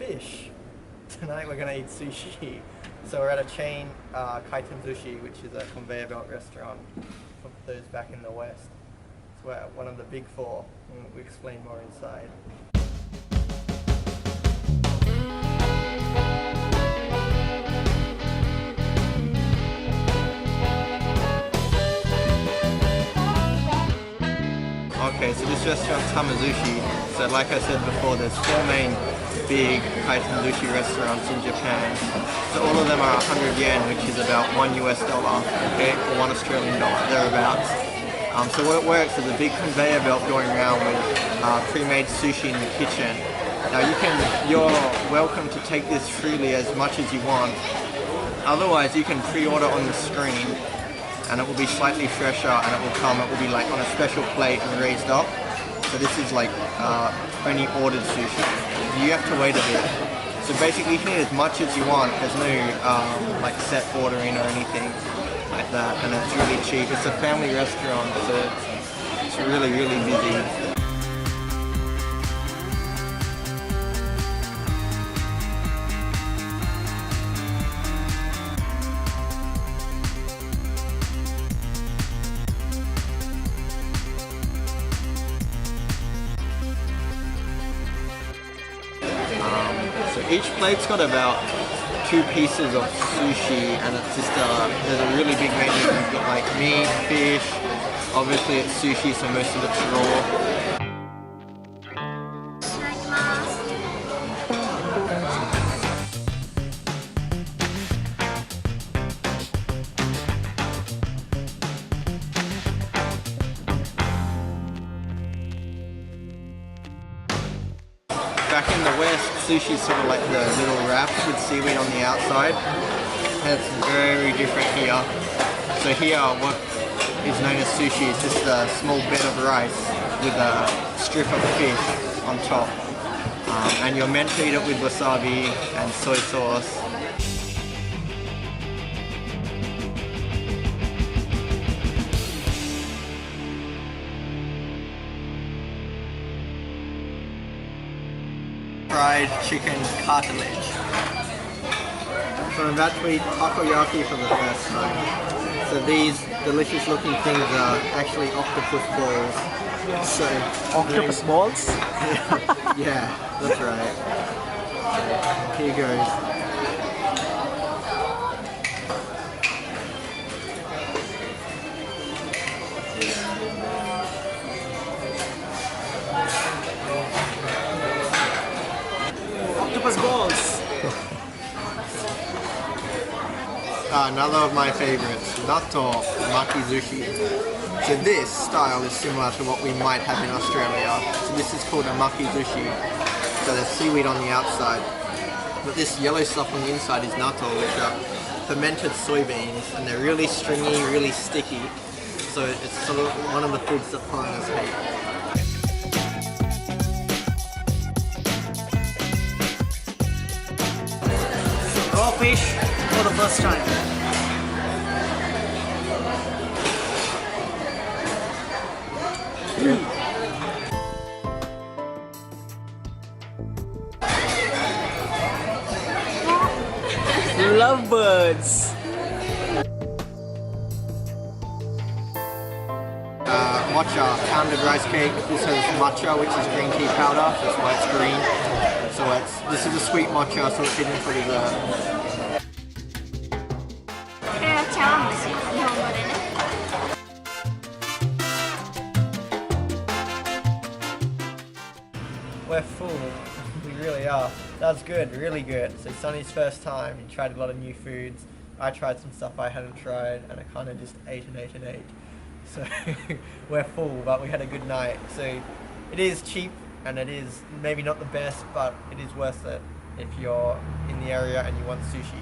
fish. Tonight we're gonna eat sushi. So we're at a chain, Sushi, which is a conveyor belt restaurant for those back in the West. So we're at one of the big four, and we'll explain more inside. Okay, so this restaurant's Hamasushi. So like I said before, there's four main big Sushi restaurants in Japan. So all of them are 100 yen, which is about $1 US, okay, or $1 Australian, thereabouts. So what it works is a big conveyor belt going around with pre-made sushi in the kitchen. Now you're welcome to take this freely as much as you want. Otherwise, you can pre-order on the screen, and it will be slightly fresher, and it will be like on a special plate and raised up. So this is like only ordered sushi. You have to wait a bit. So basically you can eat as much as you want. There's no like set ordering or anything like that, and it's really cheap. It's a family restaurant, so it's really, really busy. So each plate's got about 2 pieces of sushi, and it's just there's a really big menu. You've got like meat, fish. Obviously it's sushi, so most of it's raw. Back in the West, sushi is sort of like the little wraps with seaweed on the outside. And it's very different here. So here, what is known as sushi is just a small bed of rice with a strip of fish on top. And you're meant to eat it with wasabi and soy sauce. Fried chicken cartilage. So I'm about to eat takoyaki for the first time. So these delicious looking things are actually octopus balls. So octopus balls? Yeah, that's right. So, here goes. Octopus balls. Another of my favorites, natto makizushi. So this style is similar to what we might have in Australia. So this is called a makizushi. So there's seaweed on the outside, but this yellow stuff on the inside is natto, which are fermented soybeans, and they're really stringy, really sticky. So it's sort of one of the foods that foreigners hate. Raw fish for the first time. Lovebirds. Matcha, pounded rice cake. This has matcha, which is green tea powder. That's why it's green. So this is a sweet matcha, so it's hidden for dessert. We're full. We really are. That's good, really good. So Sonny's first time, he tried a lot of new foods. I tried some stuff I hadn't tried, and I kind of just ate and ate and ate. So we're full, but we had a good night. So it is cheap, and it is maybe not the best, but it is worth it if you're in the area and you want sushi.